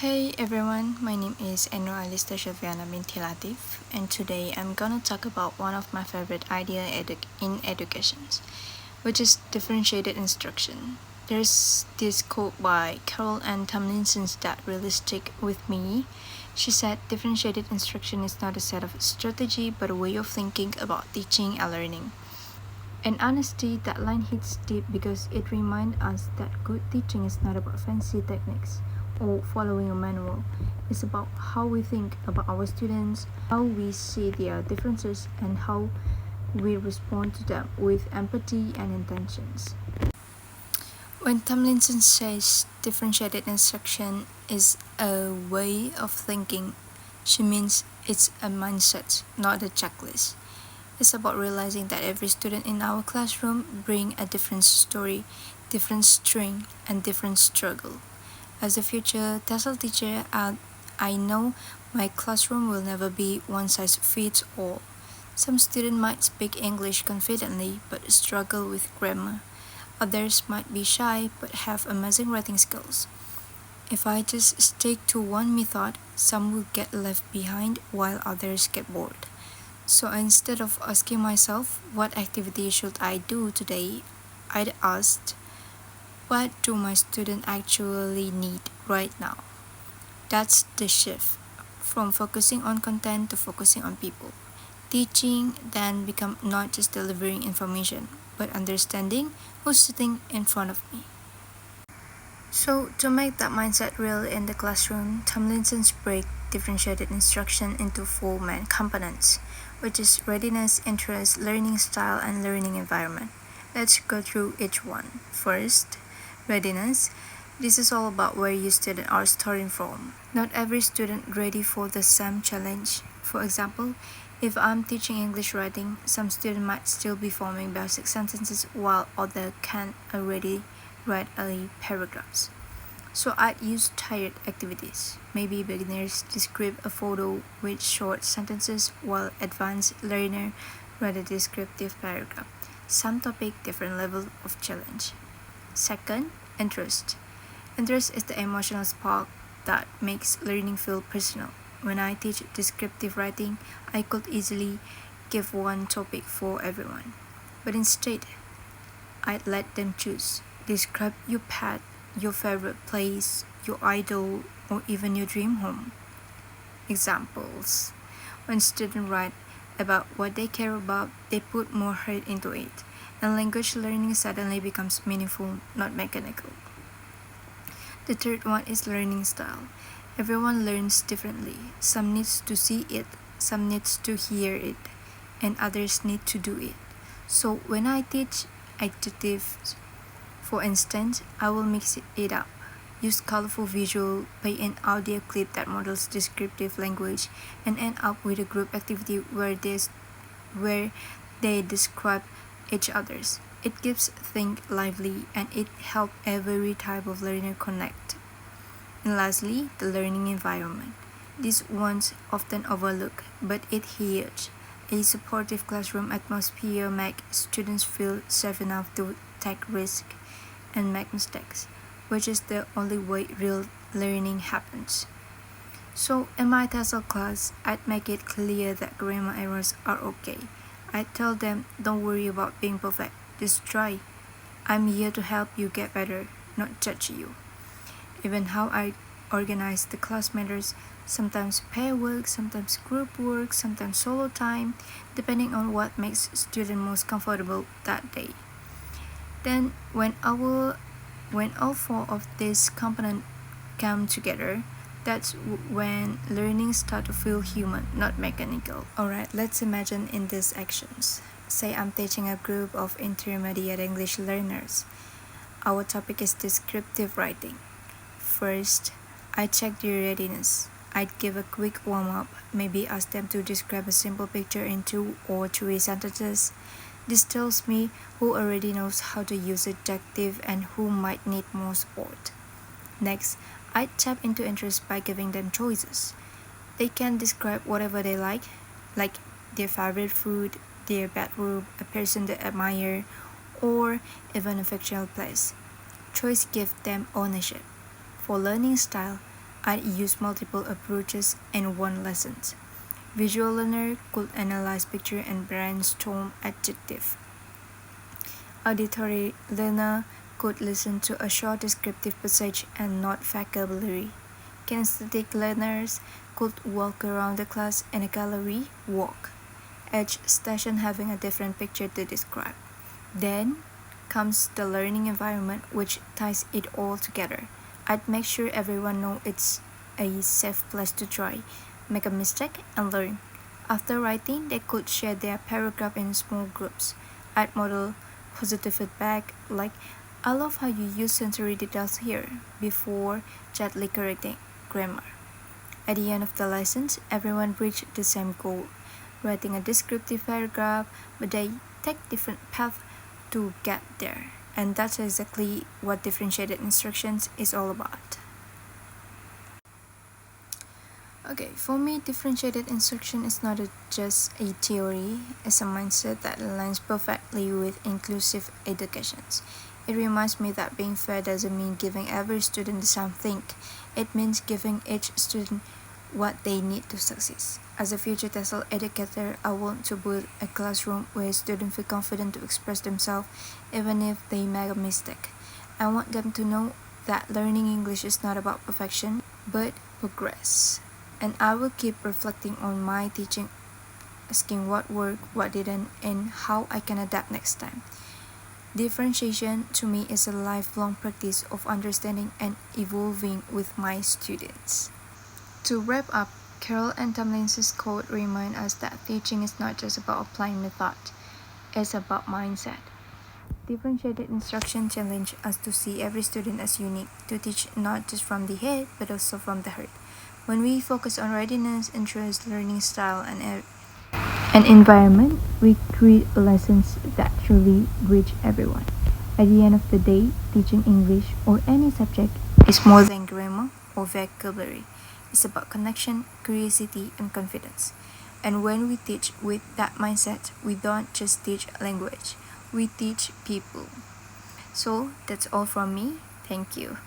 Hey everyone, my name is Enu Alista Shafiana binti Latif, and today I'm gonna talk about one of my favorite ideas in education, which is differentiated instruction. There's this quote by Carol Ann Tomlinson that really stick with me. She said, differentiated instruction is not a set of strategy, but a way of thinking about teaching and learning. And honestly, that line hits deep because it reminds us that good teaching is not about fancy techniques or following a manual. It's about how we think about our students, how we see their differences, and how we respond to them with empathy and intentions. When Tomlinson says differentiated instruction is a way of thinking, she means it's a mindset, not a checklist. It's about realizing that every student in our classroom bring a different story, different strength, and different struggle. As a future TESOL teacher, I know my classroom will never be one size fits all. Some students might speak English confidently but struggle with grammar. Others might be shy but have amazing writing skills. If I just stick to one method, some will get left behind while others get bored. So instead of asking myself, what activity should I do today, I'd ask, what do my students actually need right now? That's the shift from focusing on content to focusing on people. Teaching then become not just delivering information, but understanding who's sitting in front of me. So to make that mindset real in the classroom, Tomlinson's break differentiated instruction into four main components, which is readiness, interest, learning style, and learning environment. Let's go through each one. First, readiness. This is all about where your students are starting from. Not every student ready for the same challenge. For example, if I'm teaching English writing, some students might still be forming basic sentences while others can already write early paragraphs. So I'd use tired activities. Maybe beginners describe a photo with short sentences while advanced learner write a descriptive paragraph. Some topic, different level of challenge. Second, interest. Interest is the emotional spark that makes learning feel personal. When I teach descriptive writing, I could easily give one topic for everyone. But instead, I'd let them choose. Describe your pet, your favorite place, your idol, or even your dream home. Examples. When students write about what they care about, they put more heart into it, and language learning suddenly becomes meaningful, not mechanical. The third one is learning style. Everyone learns differently. Some needs to see it, some needs to hear it, and others need to do it. So when I teach adjectives, for instance, I will mix it up. Use colorful visual, play an audio clip that models descriptive language, and end up with a group activity where they describe each other's. It keeps things lively and it helps every type of learner connect. And lastly, the learning environment. This one's often overlooked, but it's huge. A supportive classroom atmosphere makes students feel safe enough to take risks and make mistakes, which is the only way real learning happens. So in my TESOL class, I'd make it clear that grammar errors are okay. I'd tell them, don't worry about being perfect, just try. I'm here to help you get better, not judge you. Even how I organize the class matters, sometimes pair work, sometimes group work, sometimes solo time, depending on what makes student most comfortable that day. Then when all four of these components come together, that's when learning starts to feel human, not mechanical. Alright, let's imagine in these actions. Say I'm teaching a group of intermediate English learners. Our topic is descriptive writing. First, I check their readiness. I'd give a quick warm-up, maybe ask them to describe a simple picture in 2 or 3 sentences. This tells me who already knows how to use adjective and who might need more support. Next, I tap into interest by giving them choices. They can describe whatever they like their favorite food, their bedroom, a person they admire, or even a fictional place. Choice gives them ownership. For learning style, I'd use multiple approaches in one lesson. Visual learner could analyze picture and brainstorm adjective. Auditory learner could listen to a short descriptive passage and note vocabulary. Kinesthetic learners could walk around the class in a gallery walk, each station having a different picture to describe. Then comes the learning environment, which ties it all together. I'd make sure everyone knows it's a safe place to try, make a mistake, and learn. After writing, they could share their paragraph in small groups. I'd model positive feedback like, "I love how you use sensory details here," before gently correcting grammar. At the end of the lessons, everyone reached the same goal, writing a descriptive paragraph, but they take different paths to get there. And that's exactly what differentiated instructions is all about. Okay, for me, differentiated instruction is not just a theory, it's a mindset that aligns perfectly with inclusive educations. It reminds me that being fair doesn't mean giving every student the same thing. It means giving each student what they need to succeed. As a future TESOL educator, I want to build a classroom where students feel confident to express themselves even if they make a mistake. I want them to know that learning English is not about perfection, but progress. And I will keep reflecting on my teaching, asking what worked, what didn't, and how I can adapt next time. Differentiation to me is a lifelong practice of understanding and evolving with my students. To wrap up, Carroll and Tomlinson's quote remind us that teaching is not just about applying method, it's about mindset. Differentiated instruction challenge us to see every student as unique, to teach not just from the head but also from the heart. When we focus on readiness, interest, learning style, and environment, we create lessons that truly reach everyone. At the end of the day, teaching English or any subject is more than grammar or vocabulary. It's about connection, curiosity, and confidence. And when we teach with that mindset, we don't just teach language, we teach people. So that's all from me. Thank you.